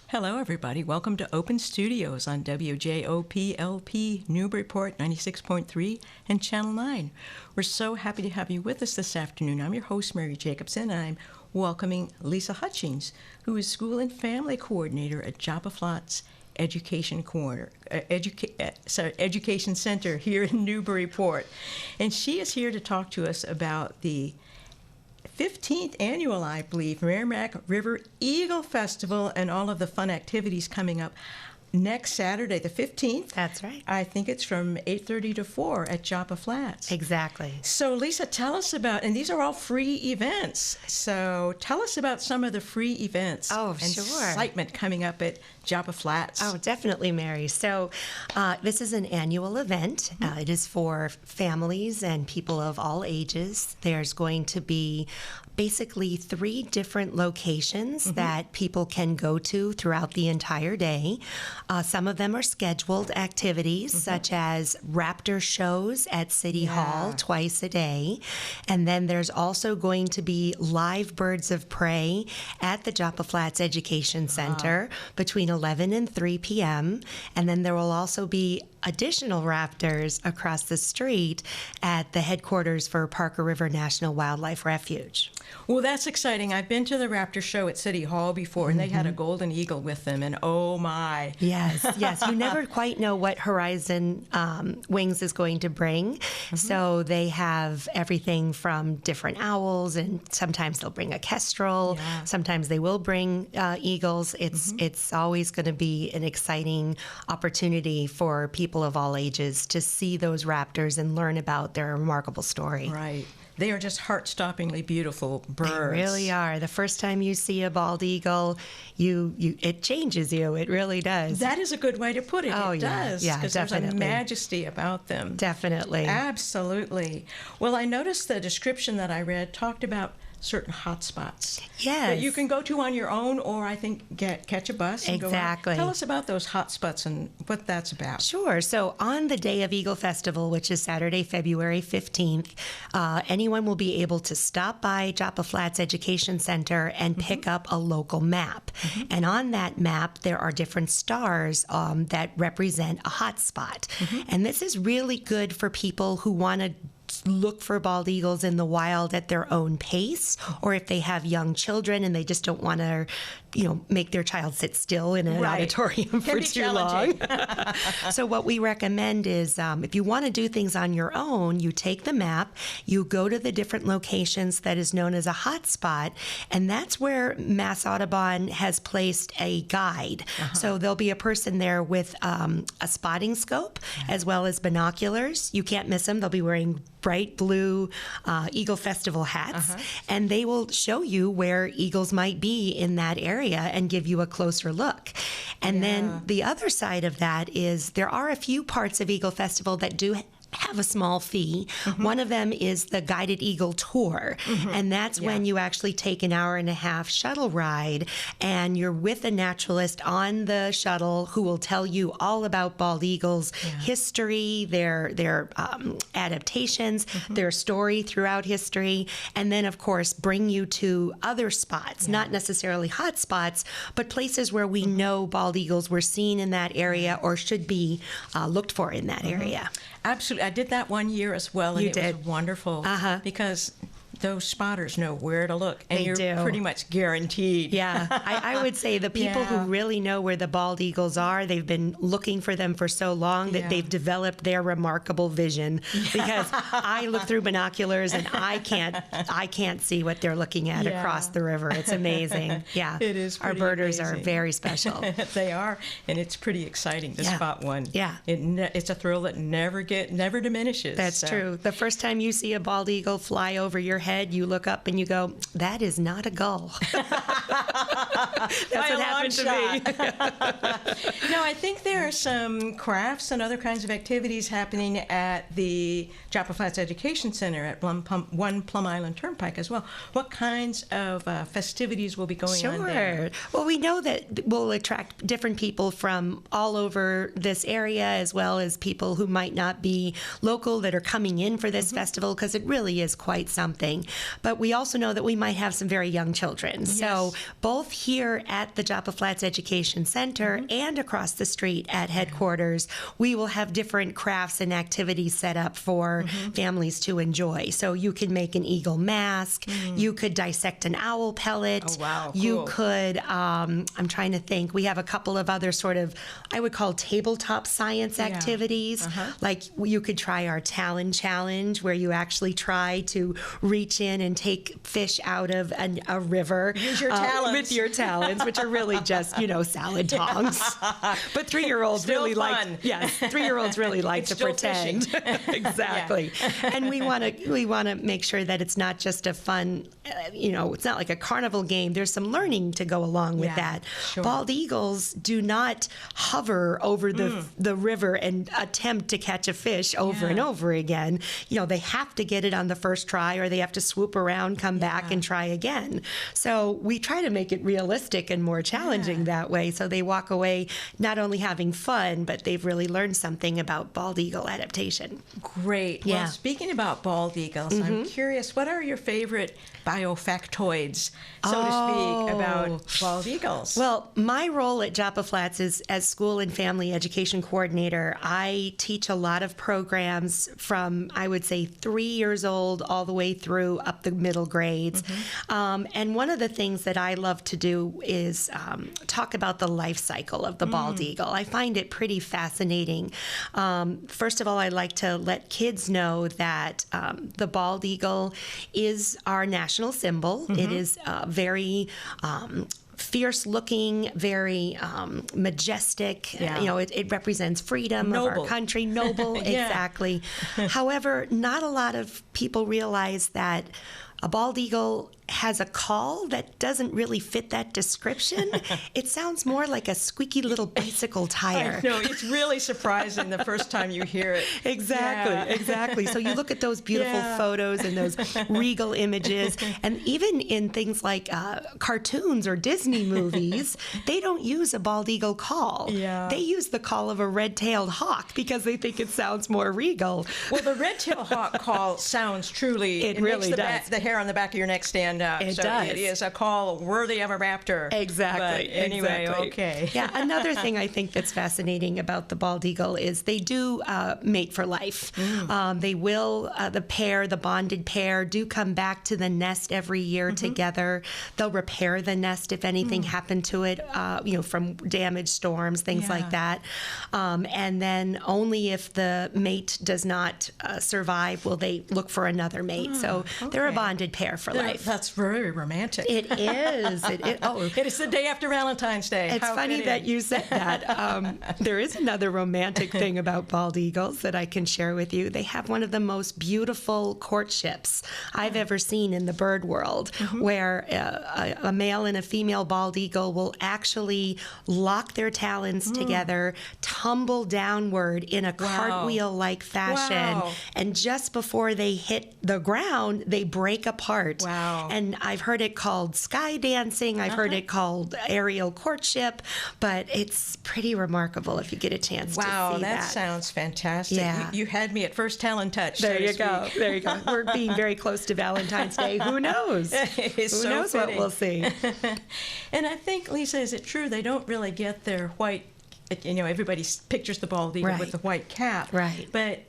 Hello, everybody. Welcome to Open Studios on WJOP LP Newburyport 96.3 and Channel 9. We're so happy to have you with us this afternoon. I'm your host, Mary Jacobsen, and I'm welcoming Lisa Hutchings, who is School and Family Coordinator at Joppa Flats Education Center here in Newburyport. And she is here to talk to us about the 15th annual, I believe, Merrimack River Eagle Festival and all of the fun activities coming up next Saturday, the 15th. That's right. I think it's from 8:30 to 4 at Joppa Flats. Exactly. So, Lisa, tell us about, and these are all free events, so tell us about some of the free events and excitement coming up at Joppa Flats. Oh, definitely, Mary. So this is an annual event. It is for families and people of all ages. There's going to be basically 3 different locations that people can go to throughout the entire day. Some of them are scheduled activities, such as raptor shows at City Hall twice a day. And then there's also going to be live birds of prey at the Joppa Flats Education Center between 11 and 3 p.m. And then there will also be additional raptors across the street at the headquarters for Parker River National Wildlife Refuge. Well, that's exciting. I've been to the raptor show at City Hall before, and they had a golden eagle with them, and oh my. Yes. You never quite know what Horizon Wings is going to bring. So they have everything from different owls, and sometimes they'll bring a kestrel. Sometimes they will bring eagles. It's always going to be an exciting opportunity for people of all ages to see those raptors and learn about their remarkable story. Right. They are just heart-stoppingly beautiful birds. They really are. The first time you see a bald eagle, it changes you. It really does. That is a good way to put it. Oh, it does. Yeah, because there's a majesty about them. Definitely. Absolutely. Well, I noticed the description that I read talked about certain hot spots that you can go to on your own, or I think catch a bus and exactly. go out. Tell us about those hot spots and what that's about. Sure. So on the day of Eagle Festival, which is Saturday, February 15th, anyone will be able to stop by Joppa Flats Education Center and pick up a local map. And on that map, there are different stars that represent a hot spot. And this is really good for people who want to look for bald eagles in the wild at their own pace, or if they have young children and they just don't want to, make their child sit still in an auditorium for too long. So what we recommend is if you want to do things on your own, you take the map, you go to the different locations that is known as a hot spot, and that's where Mass Audubon has placed a guide. So there'll be a person there with a spotting scope as well as binoculars. You can't miss them. They'll be wearing bright blue Eagle Festival hats, and they will show you where eagles might be in that area and give you a closer look. And then the other side of that is there are a few parts of Eagle Festival that do have a small fee. One of them is the guided eagle tour, and that's when you actually take an hour-and-a-half shuttle ride, and you're with a naturalist on the shuttle who will tell you all about bald eagles' history, their adaptations, their story throughout history, and then, of course, bring you to other spots, not necessarily hot spots, but places where we know bald eagles were seen in that area or should be looked for in that area. Absolutely. I did that one year as well, and it was wonderful because those spotters know where to look, and you're pretty much guaranteed. Yeah, I would say the people who really know where the bald eagles are, they've been looking for them for so long that they've developed their remarkable vision. Because I look through binoculars and I can't see what they're looking at across the river. It's amazing. Yeah, it is. Our birders are very special. They are, and it's pretty exciting to spot one. Yeah, it's a thrill that never diminishes. That's true. The first time you see a bald eagle fly over your head, you look up and you go, that is not a gull. That's what happened to me. No, I think there are some crafts and other kinds of activities happening at the Joppa Flats Education Center at 1 Plum Island Turnpike as well. What kinds of festivities will be going on there? Well, we know that we'll attract different people from all over this area, as well as people who might not be local that are coming in for this festival, because it really is quite something. happening. But we also know that we might have some very young children. Yes. So both here at the Joppa Flats Education Center and across the street at headquarters, we will have different crafts and activities set up for families to enjoy. So you can make an eagle mask, you could dissect an owl pellet. Oh, wow, cool. You could, I'm trying to think, we have a couple of other sort of, I would call tabletop science activities. Like you could try our Talon Challenge, where you actually try to reach in and take fish out of a river. Use your talons. With your talons, which are really just, salad tongs. But 3-year-olds Still really fun. like, yes, 3-years really like It's to still pretend. Exactly. And we want to make sure that it's not just a fun, it's not like a carnival game. There's some learning to go along with that. Sure. Bald eagles do not hover over the river and attempt to catch a fish over and over again. They have to get it on the first try, or they have to swoop around, come back, and try again. So we try to make it realistic and more challenging that way, so they walk away not only having fun, but they've really learned something about bald eagle adaptation. Great. Yeah. Well, speaking about bald eagles, I'm curious, what are your favorite biofactoids, so to speak, about bald eagles? Well, my role at Joppa Flats is as school and family education coordinator. I teach a lot of programs from, I would say, 3 years old all the way through up the middle grades. And one of the things that I love to do is talk about the life cycle of the bald eagle. I find it pretty fascinating. First of all, I like to let kids know that the bald eagle is our national symbol. It is very fierce looking, very majestic. It represents freedom of our country. Noble, exactly. However, not a lot of people realize that a bald eagle has a call that doesn't really fit that description. It sounds more like a squeaky little bicycle tire. I know, it's really surprising the first time you hear it. Exactly. So you look at those beautiful photos and those regal images, and even in things like cartoons or Disney movies, they don't use a bald eagle call. They use the call of a red-tailed hawk because they think it sounds more regal. Well, the red-tailed hawk call sounds truly, it really makes does. The hair on the back of your neck stand up. It so does. It is a call worthy of a raptor. Exactly. But anyway, okay. Another thing I think that's fascinating about the bald eagle is they do mate for life. They will, the bonded pair, do come back to the nest every year together. They'll repair the nest if anything happened to it, from damage, storms, things like that. And then only if the mate does not survive will they look for another mate. So they're a bonded pair for life. That's very romantic. It is. It is the day after Valentine's Day. It's funny that you said that. There is another romantic thing about bald eagles that I can share with you. They have one of the most beautiful courtships I've ever seen in the bird world, where a male and a female bald eagle will actually lock their talons together, tumble downward in a cartwheel-like fashion, and just before they hit the ground, they break apart. And I've heard it called sky dancing. I've heard it called aerial courtship, but it's pretty remarkable if you get a chance to see that. Wow, that sounds fantastic. Yeah. You had me at first talon touch. There you go. We're being very close to Valentine's Day. Who knows? Who knows what we'll see? And I think, Lisa, is it true they don't really get their white, everybody pictures the bald eagle with the white cap. Right. But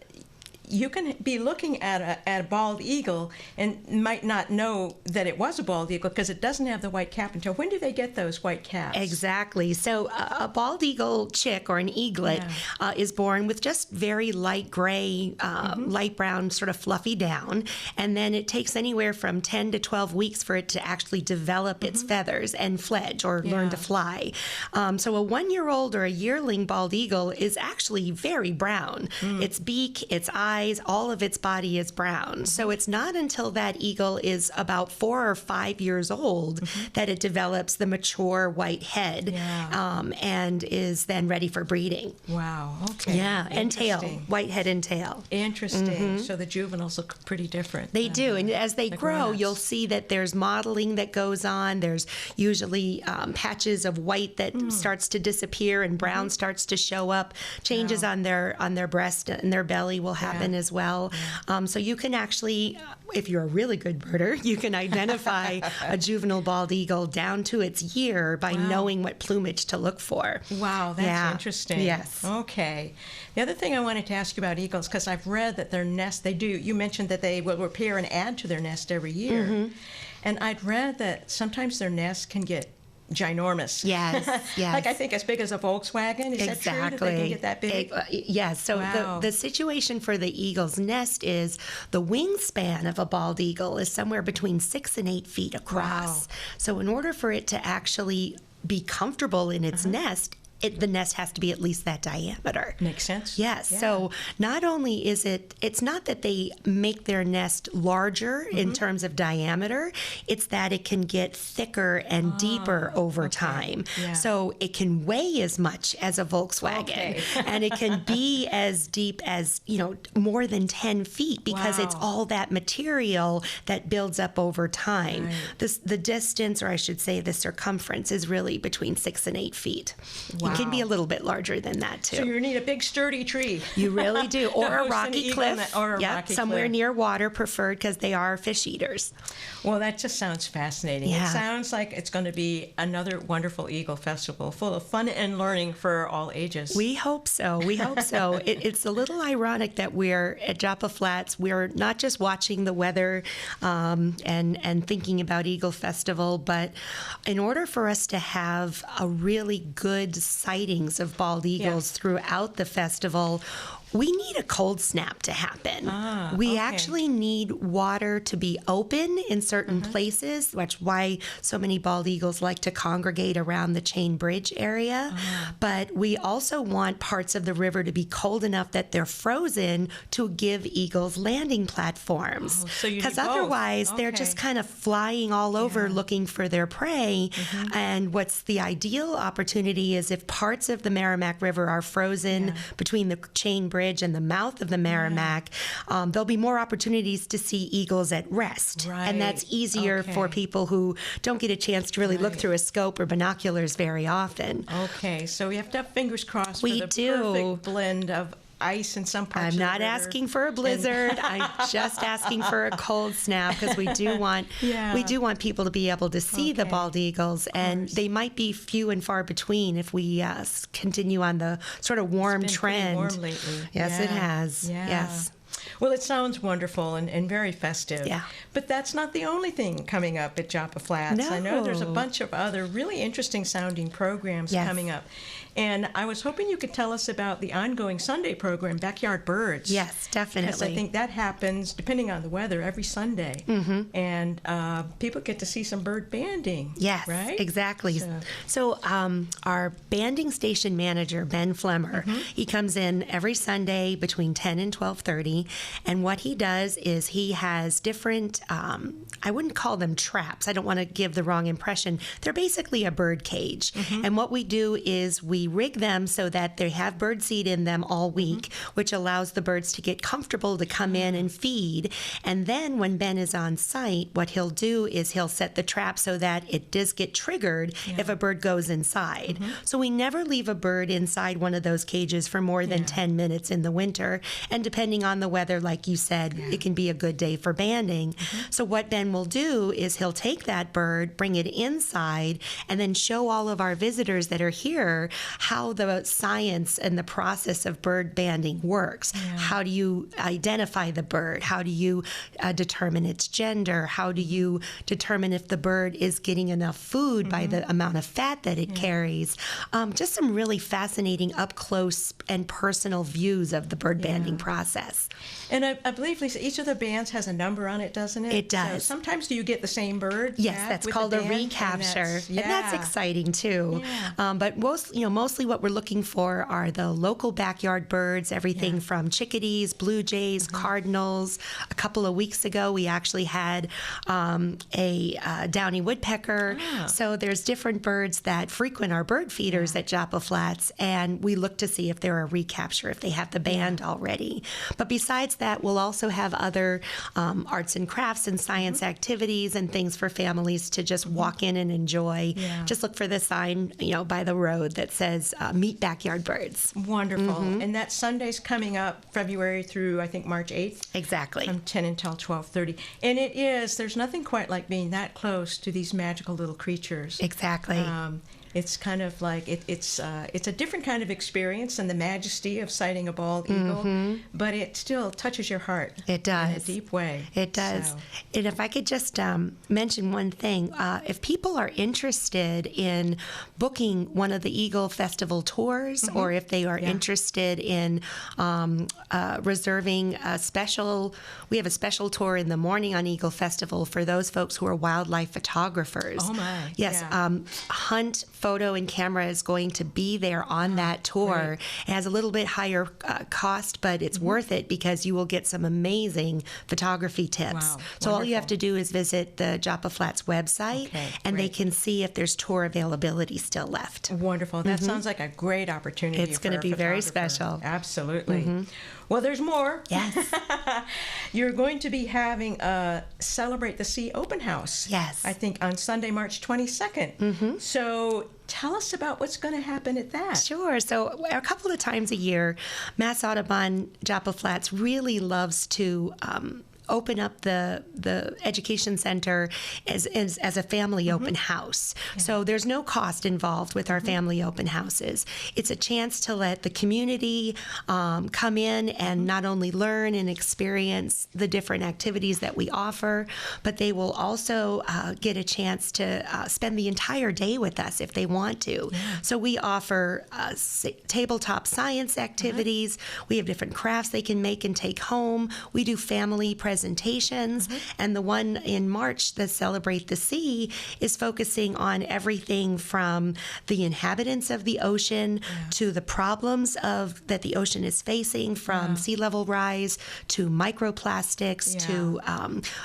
you can be looking at a bald eagle and might not know that it was a bald eagle because it doesn't have the white cap until when do they get those white caps? Exactly. So a bald eagle chick or an eaglet is born with just very light gray, light brown, sort of fluffy down. And then it takes anywhere from 10 to 12 weeks for it to actually develop its feathers and fledge or learn to fly. So a 1-year-old or a yearling bald eagle is actually very brown. Its beak, its eyes, all of its body is brown. So it's not until that eagle is about 4 or 5 years old that it develops the mature white head and is then ready for breeding. Wow, okay. Yeah, and tail, white head and tail. Interesting. So the juveniles look pretty different. They do, and as they grow, grown-ups. you'll see that there's mottling that goes on. There's usually patches of white that starts to disappear and brown starts to show up. Changes on their breast and their belly will happen happen as well. So you can actually, if you're a really good birder, you can identify a juvenile bald eagle down to its year by knowing what plumage to look for. Wow, that's interesting. Yes. Okay. The other thing I wanted to ask you about eagles, because I've read that their nest, you mentioned that they will repair and add to their nest every year. And I'd read that sometimes their nest can get ginormous. Yes, yes. Like I think as big as a Volkswagen. Is that true that they can get that big? Yes. So the situation for the eagle's nest is the wingspan of a bald eagle is somewhere between 6 and 8 feet across. So in order for it to actually be comfortable in its nest, the nest has to be at least that diameter. Makes sense. Yes. Yeah. So not only is it's not that they make their nest larger in terms of diameter, it's that it can get thicker and deeper over time. Yeah. So it can weigh as much as a Volkswagen, and it can be as deep as, more than 10 feet because it's all that material that builds up over time. Right. The distance, or I should say the circumference, is really between 6 and 8 feet. Wow. It can be a little bit larger than that, too. So you need a big, sturdy tree. You really do. Or a rocky cliff. Or a rocky somewhere cliff. Near water, preferred, because they are fish eaters. Well, that just sounds fascinating. Yeah. It sounds like it's going to be another wonderful Eagle Festival full of fun and learning for all ages. We hope so. We hope so. It's a little ironic that we're at Joppa Flats. We're not just watching the weather and thinking about Eagle Festival, but in order for us to have a really good sightings of bald eagles throughout the festival, we need a cold snap to happen. We actually need water to be open in certain places, which is why so many bald eagles like to congregate around the Chain Bridge area. But we also want parts of the river to be cold enough that they're frozen to give eagles landing platforms. Because otherwise, they're just kind of flying all over looking for their prey. And what's the ideal opportunity is if parts of the Merrimack River are frozen between the Chain Bridge and the mouth of the Merrimack, there'll be more opportunities to see eagles at rest. And that's easier for people who don't get a chance to really look through a scope or binoculars very often. Okay, so we have to have fingers crossed for the perfect blend of ice in some parts I'm of not the river. asking for a blizzard. I'm just asking for a cold snap because we do want people to be able to see the bald eagles, and they might be few and far between if we continue on the sort of warm It's been trend. pretty warm lately. Yes, it has. Yeah. Yes. Well, it sounds wonderful and very festive. Yeah. But that's not the only thing coming up at Joppa Flats. No. I know there's a bunch of other really interesting sounding programs coming up. And I was hoping you could tell us about the ongoing Sunday program, Backyard Birds. Yes, definitely. Because I think that happens, depending on the weather, every Sunday. And people get to see some bird banding. Yes, right? exactly. So our banding station manager, Ben Flemmer, he comes in every Sunday between 10 and 12:30. And what he does is he has different, I wouldn't call them traps. I don't want to give the wrong impression. They're basically a bird cage. And what we do is we rig them so that they have bird seed in them all week, which allows the birds to get comfortable to come in and feed. And then when Ben is on site, what he'll do is he'll set the trap so that it does get triggered if a bird goes inside. So we never leave a bird inside one of those cages for more than 10 minutes in the winter. And depending on the weather, like you said, it can be a good day for banding. So what Ben will do is he'll take that bird, bring it inside, and then show all of our visitors that are here how the science and the process of bird banding works. How do you identify the bird? How do you determine its gender? How do you determine if the bird is getting enough food by the amount of fat that it carries? Just some really fascinating up close and personal views of the bird banding process. And I believe, Lisa, each of the bands has a number on it, doesn't it? It does. So sometimes do you get the same bird? Yes, that's called a recapture. And that's exciting too. But mostly what we're looking for are the local backyard birds, everything from chickadees, blue jays, cardinals. A couple of weeks ago, we actually had a downy woodpecker. So there's different birds that frequent our bird feeders at Joppa Flats, and we look to see if they're a recapture, if they have the band already. But besides besides that, we'll also have other arts and crafts and science activities and things for families to just walk in and enjoy. Yeah. Just look for the sign, by the road that says "Meet Backyard Birds." Wonderful. And that Sunday's coming up February through, I think, March 8th. Exactly. From 10 until 12:30. And there's nothing quite like being that close to these magical little creatures. Exactly. It's kind of like, it's a different kind of experience than the majesty of sighting a bald eagle, but it still touches your heart. It does. In a deep way. It does. So. And if I could just mention one thing, if people are interested in booking one of the Eagle Festival tours, or if they are interested in reserving we have a special tour in the morning on Eagle Festival for those folks who are wildlife photographers. Oh my. Yes. Yeah. Hunt Photo and Camera is going to be there on that tour. Great. It has a little bit higher cost, but it's worth it because you will get some amazing photography tips. Wow. So all you have Wonderful. to do is visit the Joppa Flats website, and they great. can see if there's tour availability still left. Wonderful. That sounds like a great opportunity. It's going to be very special. Absolutely. Well, there's more. Yes. You're going to be having a Celebrate the Sea open house. Yes. I think on Sunday, March 22nd. So tell us about what's going to happen at that. Sure. So a couple of times a year, Mass Audubon Joppa Flats really loves to open up the education center as a family open house. Yeah. So there's no cost involved with our family open houses. It's a chance to let the community come in and not only learn and experience the different activities that we offer, but they will also get a chance to spend the entire day with us if they want to. Yeah. So we offer tabletop science activities. We have different crafts they can make and take home. We do family presentations, and the one in March, the Celebrate the Sea, is focusing on everything from the inhabitants of the ocean to the problems that the ocean is facing, from sea level rise to microplastics to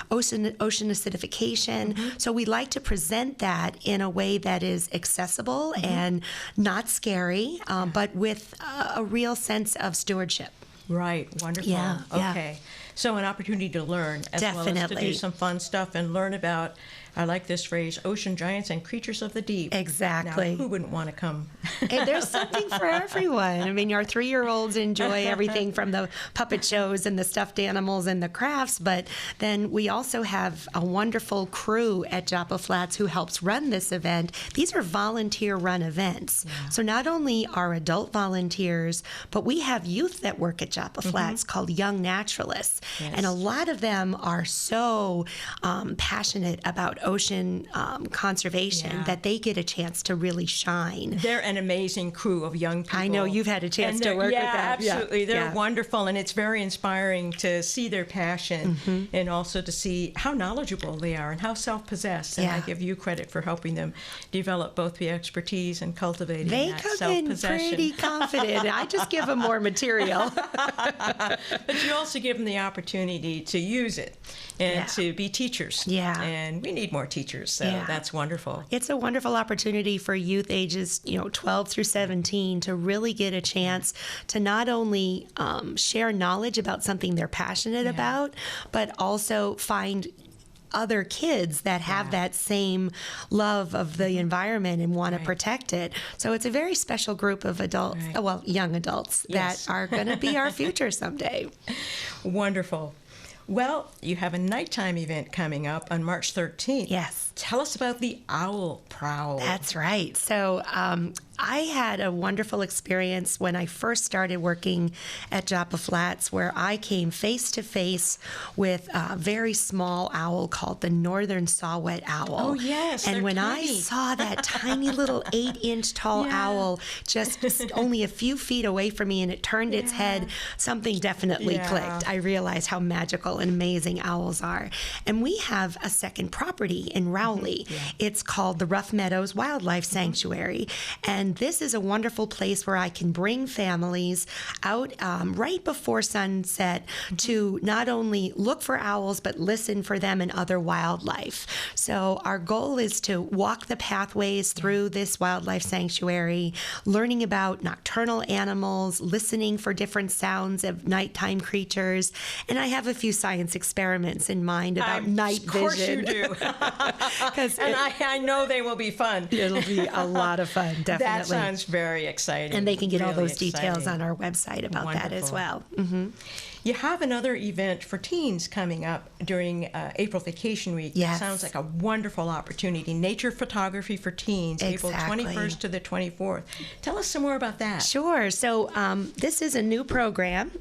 ocean acidification. So we like to present that in a way that is accessible and not scary, but with a real sense of stewardship. Right. Wonderful. Yeah. Okay. So an opportunity to learn as well as to do some fun stuff and learn about, I like this phrase, ocean giants and creatures of the deep. Exactly. Now, who wouldn't want to come? And there's something for everyone. I mean, our 3-year-olds enjoy everything from the puppet shows and the stuffed animals and the crafts, but then we also have a wonderful crew at Joppa Flats who helps run this event. These are volunteer-run events. Yeah. So not only are adult volunteers, but we have youth that work at Joppa Flats called Young Naturalists. Yes. And a lot of them are so passionate about ocean conservation that they get a chance to really shine. They're an amazing crew of young people. I know you've had a chance to work with them. Absolutely. They're wonderful, and it's very inspiring to see their passion and also to see how knowledgeable they are and how self-possessed. And I give you credit for helping them develop both the expertise and cultivating that self-possession. They come in pretty confident. I just give them more material. But you also give them the opportunity to use it and to be teachers. Yeah. And we need more teachers, so that's wonderful. It's a wonderful opportunity for youth ages, 12 through 17 to really get a chance to not only share knowledge about something they're passionate about, but also find other kids that have that same love of the environment and want to protect it. So it's a very special group of adults, young adults that are going to be our future someday. Wonderful. Well, you have a nighttime event coming up on March 13th. Yes. Tell us about the Owl Prowl. That's right. So I had a wonderful experience when I first started working at Joppa Flats, where I came face to face with a very small owl called the northern saw-whet owl. Oh, yes. And when I saw that tiny little 8-inch tall owl just only a few feet away from me and it turned its head, something definitely clicked. I realized how magical and amazing owls are. And we have a second property in Rowley. It's called the Rough Meadows Wildlife Sanctuary. And And this is a wonderful place where I can bring families out right before sunset to not only look for owls, but listen for them and other wildlife. So our goal is to walk the pathways through this wildlife sanctuary, learning about nocturnal animals, listening for different sounds of nighttime creatures. And I have a few science experiments in mind about night vision. Of course you do. And I know they will be fun. It'll be a lot of fun, definitely. That sounds very exciting. And they can get all really those details on our website about that as well. Mm-hmm. You have another event for teens coming up during April Vacation Week. Yes. That sounds like a wonderful opportunity. Nature photography for teens, Exactly. April 21st to the 24th. Tell us some more about that. Sure. So this is a new program.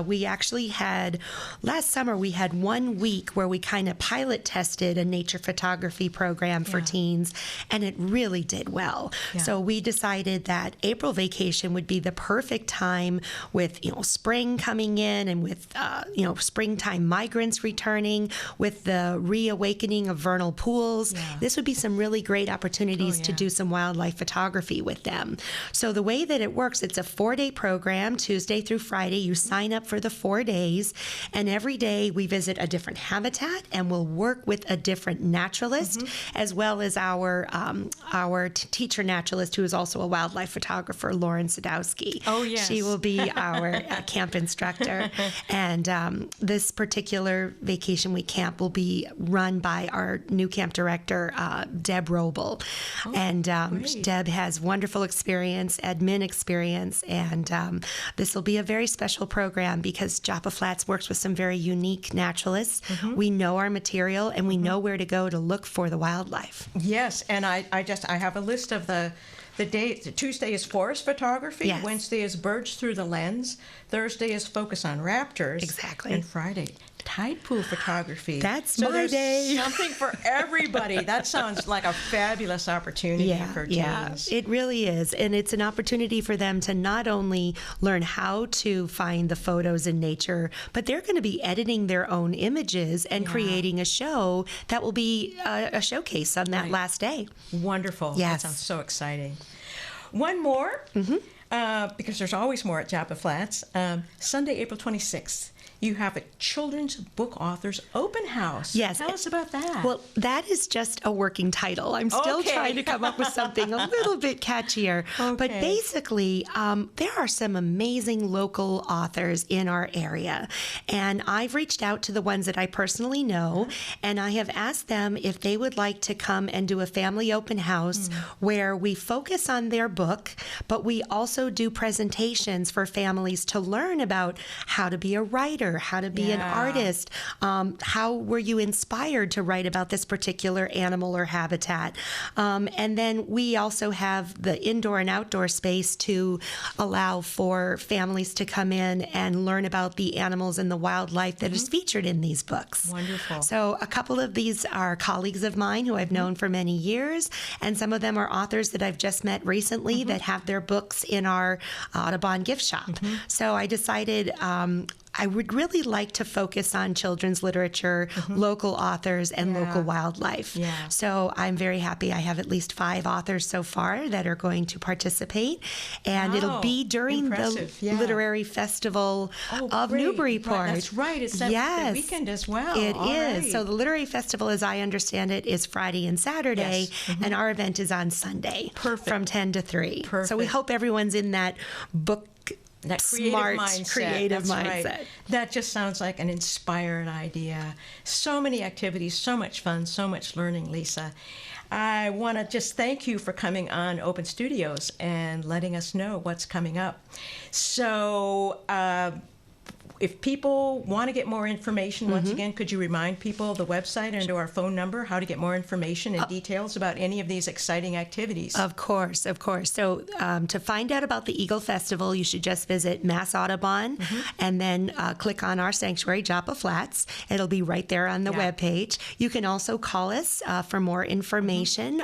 We actually had, last summer, we had 1 week where we kind of pilot tested a nature photography program for teens, and it really did well. Yeah. So we decided that April vacation would be the perfect time with, spring coming in and with springtime migrants returning, with the reawakening of vernal pools. Yeah. This would be some really great opportunities to do some wildlife photography with them. So the way that it works, it's a 4-day program, Tuesday through Friday. You sign up for the 4 days, and every day we visit a different habitat, and we'll work with a different naturalist, as well as our teacher naturalist, who is also a wildlife photographer, Lauren Sadowski. Oh, yes. She will be our camp instructor. And this particular vacation week camp will be run by our new camp director, Deb Roble. And Deb has wonderful experience, admin experience, and this will be a very special program because Joppa Flats works with some very unique naturalists. We know our material, and we know where to go to look for the wildlife. Yes, and I have a list of the dates. Tuesday is forest photography. Yes. Wednesday is birds through the lens. Thursday is focus on raptors. Exactly. And Friday, tide pool photography. That's so my there's day. Something for everybody. That sounds like a fabulous opportunity for teens. It really is. And it's an opportunity for them to not only learn how to find the photos in nature, but they're going to be editing their own images and creating a show that will be a showcase on that last day. Wonderful. Yes. That sounds so exciting. One more, because there's always more at Joppa Flats. Sunday, April 26th. You have a children's book authors open house. Yes. Tell us about that. Well, that is just a working title. I'm still trying to come up with something a little bit catchier. But basically, there are some amazing local authors in our area. And I've reached out to the ones that I personally know, and I have asked them if they would like to come and do a family open house where we focus on their book, but we also do presentations for families to learn about how to be a writer, how to be an artist, how were you inspired to write about this particular animal or habitat. And then we also have the indoor and outdoor space to allow for families to come in and learn about the animals and the wildlife that is featured in these books. Wonderful. So a couple of these are colleagues of mine who I've known for many years, and some of them are authors that I've just met recently that have their books in our Audubon gift shop. So I decided I would really like to focus on children's literature, local authors, and local wildlife. Yeah. So I'm very happy. I have at least 5 authors so far that are going to participate, and it'll be during the Literary Festival of Newburyport. Right. That's right. It's that weekend as well. It All is. right. So the Literary Festival, as I understand it, is Friday and Saturday, and our event is on Sunday from 10 to 3. Perfect. So we hope everyone's in that book that creative mindset. Right. That just sounds like an inspired idea. So many activities, so much fun, so much learning, Lisa. I want to just thank you for coming on Open Studios and letting us know what's coming up. So if people want to get more information, once again, could you remind people of the website and our phone number, how to get more information and details about any of these exciting activities? Of course, of course. So to find out about the Eagle Festival, you should just visit Mass Audubon and then click on our sanctuary, Joppa Flats. It'll be right there on the webpage. You can also call us for more information,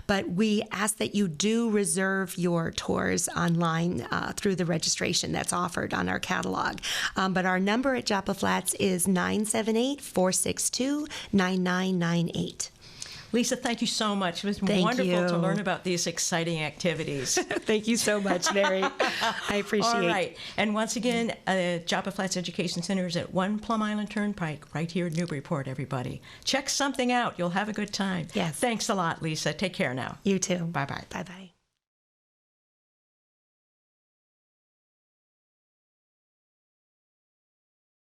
but we ask that you do reserve your tours online through the registration that's offered on our catalog. But our number at Joppa Flats is 978-462-9998. Lisa, thank you so much. It was wonderful to learn about these exciting activities. Thank you so much, Mary. I appreciate it. All right. And once again, Joppa Flats Education Center is at 1 Plum Island Turnpike, right here in Newburyport, everybody. Check something out. You'll have a good time. Yes. Thanks a lot, Lisa. Take care now. You too. Bye-bye. Bye-bye.